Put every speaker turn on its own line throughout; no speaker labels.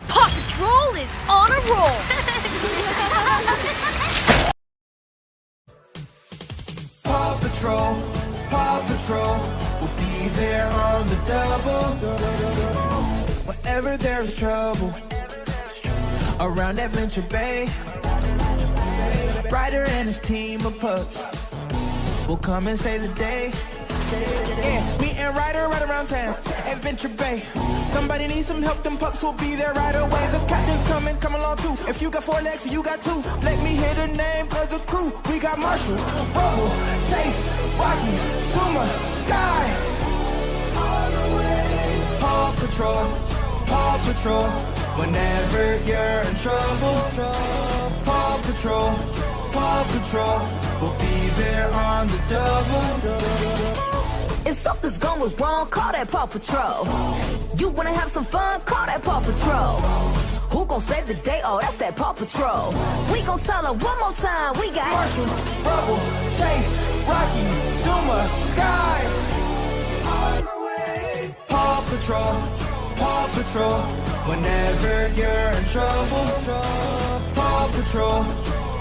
Paw Patrol is on a roll!
Paw Patrol, Paw Patrol, we'll be there on the double. Whenever there's trouble around Adventure Bay, Ryder and his team of pups will come and save the day. Yeah, me and Ryder right around town, Adventure Bay. Somebody needs some help, them pups will be there right away. The captain's coming, come along too. If you got 4 legs, you got 2. Let me hear the name of the crew. We got Marshall, Rubble, Chase, Rocky, Suma, Sky. Paw Patrol, Paw Patrol, whenever you're in trouble. Paw Patrol, Paw Patrol, we'll be there on the double.
If something's going wrong, call that Paw Patrol. You wanna have some fun, call that Paw Patrol. Who gon' save the day? Oh, that's that Paw Patrol. We gon' tell her one more time, we got
Marshall, Rubble, Chase, Rocky, Zuma, Sky. On the way. Paw Patrol, Paw Patrol, whenever you're in trouble. Paw Patrol,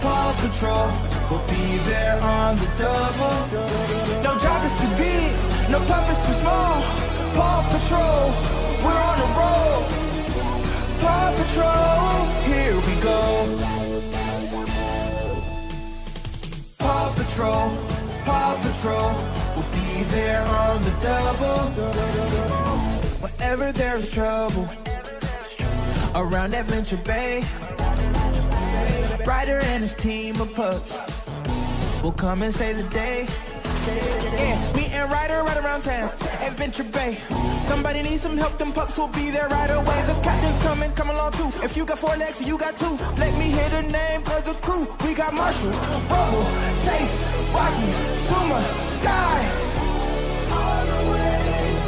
Paw Patrol, we'll be there on the double. No job is too big, no pup is too small. Paw Patrol, we're on the road. Paw Patrol, here we go. Paw Patrol, Paw Patrol, we'll be there on the double. Whenever there's trouble around Adventure Bay, Ryder and his team of pups will come and save the day. Yeah, me and Ryder right around town, Adventure Bay. Somebody needs some help, them pups will be there right away. The captain's coming, come along too. If you got 4 legs, you got 2. Let me hear the name of the crew. We got Marshall, Rubble, Chase, Rocky, Suma, Sky.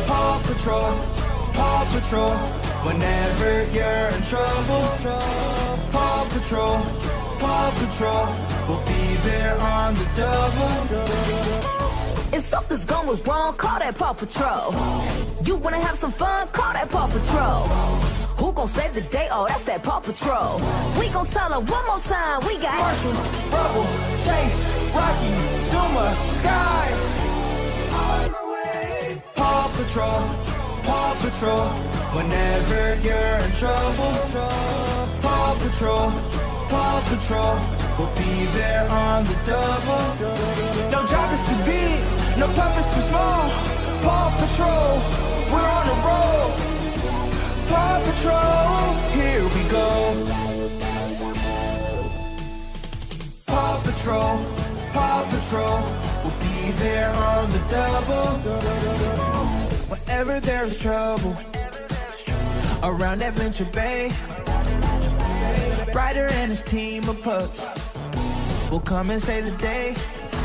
Paw Patrol, Paw Patrol, whenever you're in trouble. Paw Patrol, Paw Patrol, we'll be there on the double.
If something's going wrong, call that Paw Patrol. You wanna have some fun, call that Paw Patrol. Who gon' save the day? Oh, that's that Paw Patrol. We gon' tell her one more time, we got
Marshall, Rubble, Chase, Rocky, Zuma, Sky. On the way. Paw Patrol, Paw Patrol, whenever you're in trouble. Paw Patrol, Paw Patrol, we'll be there on the double. No job is too big, no pup is too small. Paw Patrol, we're on the road. Paw Patrol, here we go. Paw Patrol, Paw Patrol, we'll be there on the double. Whenever there's trouble around Adventure Bay, Ryder and his team of pups will come and save the day.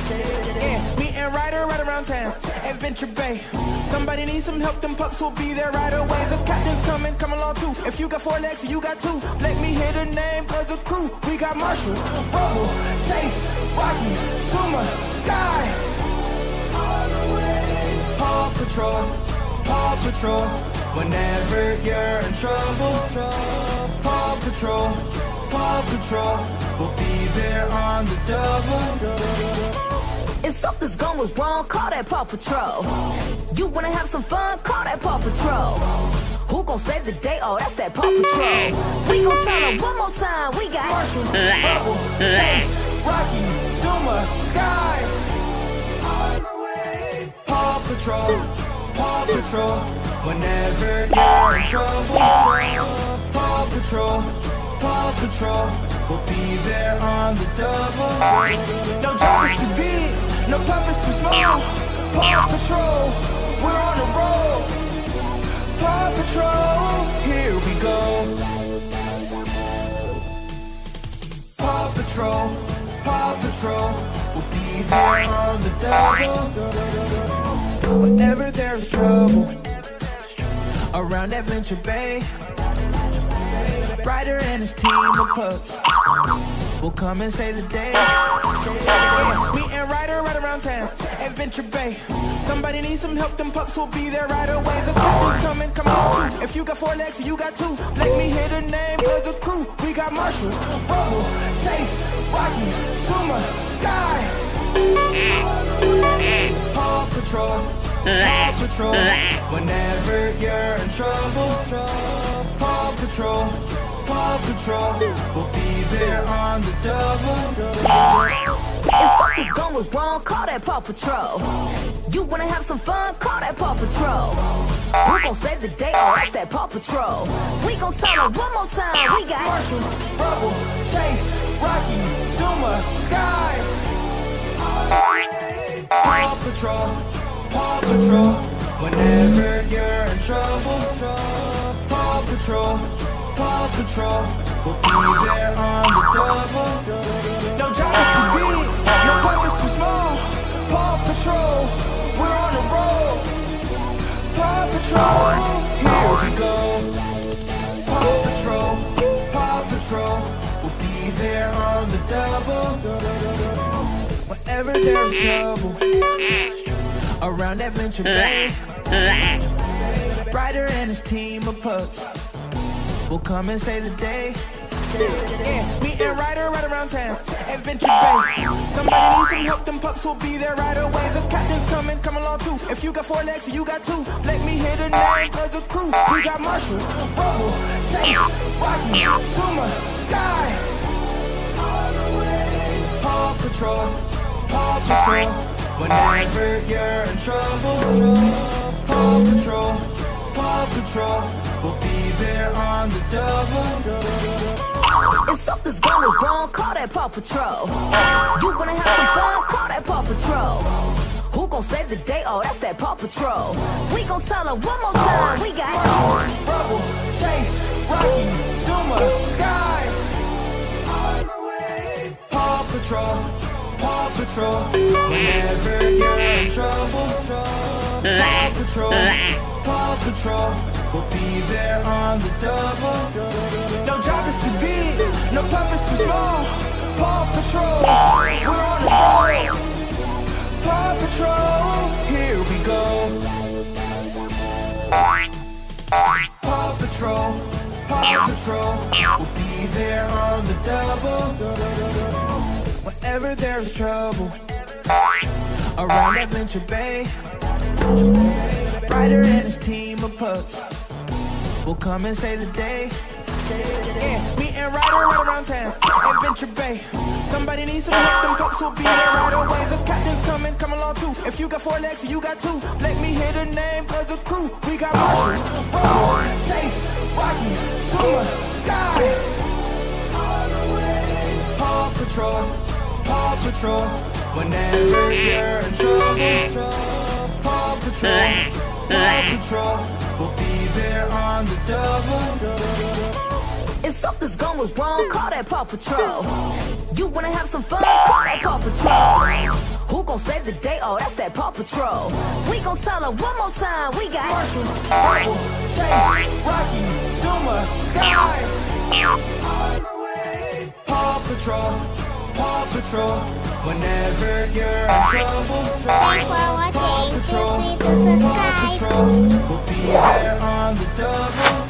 Yeah, me and Ryder right around town, Adventure Bay. Somebody needs some help, them pups will be there right away. The captain's coming, come along too. If you got 4 legs, you got 2. Let me hear the name of the crew. We got Marshall, Rubble, Chase, Rocky, Suma, Sky. Paw Patrol, Paw Patrol, whenever you're in trouble. Paw Patrol, Paw Patrol, we'll be there on the double.
If something's going wrong, call that Paw Patrol. You wanna have some fun, call that Paw Patrol. Who gon' save the day? Oh, that's that Paw Patrol. We gon' tell her one more time, we got
Marshall, Rubble, Chase, Rocky, Zuma, Sky. On the way. Paw Patrol, Paw Patrol, whenever you're in trouble. Paw Patrol, Paw Patrol, we'll be there on the double. No job is too big, no pup is too small. Paw Patrol, we're on the road. Paw Patrol, here we go. Paw Patrol, Paw Patrol, we'll be there on the double. Whenever there's trouble around Adventure Bay, Ryder and his team of pups will come and save the day. Yeah, me and Ryder right around town, Adventure Bay. Somebody needs some help, them pups will be there right away. The captain's coming, come on too. If you got 4 legs, you got 2. Let me hear the name of the crew. We got Marshall, Rubble, Chase, Rocky, Suma, Sky. Paw Patrol, Paw Patrol. Whenever you're in trouble, Paw Patrol, Paw Patrol. We'll be there on the double.
If something's going wrong, call that Paw Patrol. You wanna have some fun, call that Paw Patrol. Who gon' save the day? Oh, that's that Paw Patrol. We gon' tell them one more time. We got
Marshall, Rubble, Chase, Rocky, Zuma, Sky. Paw Patrol, Paw Patrol. Whenever you're in trouble, Paw Patrol, Paw Patrol. We'll be there on the double. No job is too big, no purpose too small. Paw Patrol, we're on the road. Paw Patrol, here we go. Paw Patrol, Paw Patrol. We'll be there on the double. Whenever there's trouble around Adventure Bay, Ryder and his team of pups will come and save the day. Yeah, me and Ryder right around town, Adventure Bay. Somebody needs some help, them pups will be there right away. The captain's coming, come along too. If you got 4 legs, you got 2. Let me hear the name of the crew. We got Marshall, Rubble, Chase, Rocky, Suma, Sky. Paw Patrol, Paw Patrol. Whenever you're in trouble, Paw Patrol, Paw Patrol. We'll be there on the double.
if something's going wrong, call that Paw Patrol. You wanna have some fun, call that Paw Patrol. Who gon' save the day? Oh, that's that Paw Patrol. We gon' tell them one more time. We got
Rubble, Chase, Rocky, Zuma, Sky. Paw Patrol, Paw Patrol. Whenever you're in trouble, Paw Patrol, Paw Patrol. We'll be there on the double. No job is too big, no purpose too small. Paw Patrol, we're on the road. Paw Patrol, here we go. Paw Patrol, Paw Patrol. We'll be there on the double. Whenever there's trouble around Adventure Bay, Ryder and his team of pups will come and save the day. Yeah, me and Ryder right around town, Adventure Bay. Somebody needs some help, them pups will be there right away. The captain's coming, come along too. If you got 4 legs, you got 2. Let me hear the name of the crew. We got Marshall, Rubble, Chase, Rocky, Suma, Sky. Paw Patrol, Paw Patrol. Whenever you're in trouble, Paw Patrol, Paw Patrol. We'll be there on the double.
if something's going wrong, call that Paw Patrol. You wanna have some fun, call that Paw Patrol. Who gon' save the day? Oh, that's that Paw Patrol. We gon' tell them one more time. We got
Marshall, Rubble, Chase, Rocky, Zuma, Sky. Paw Patrol, Paw Patrol. Whenever you're in trouble,
Thanks for
Paw
watching.
Patrol,
Feel free to
Paw
subscribe.
Patrol. We'll be there on the double.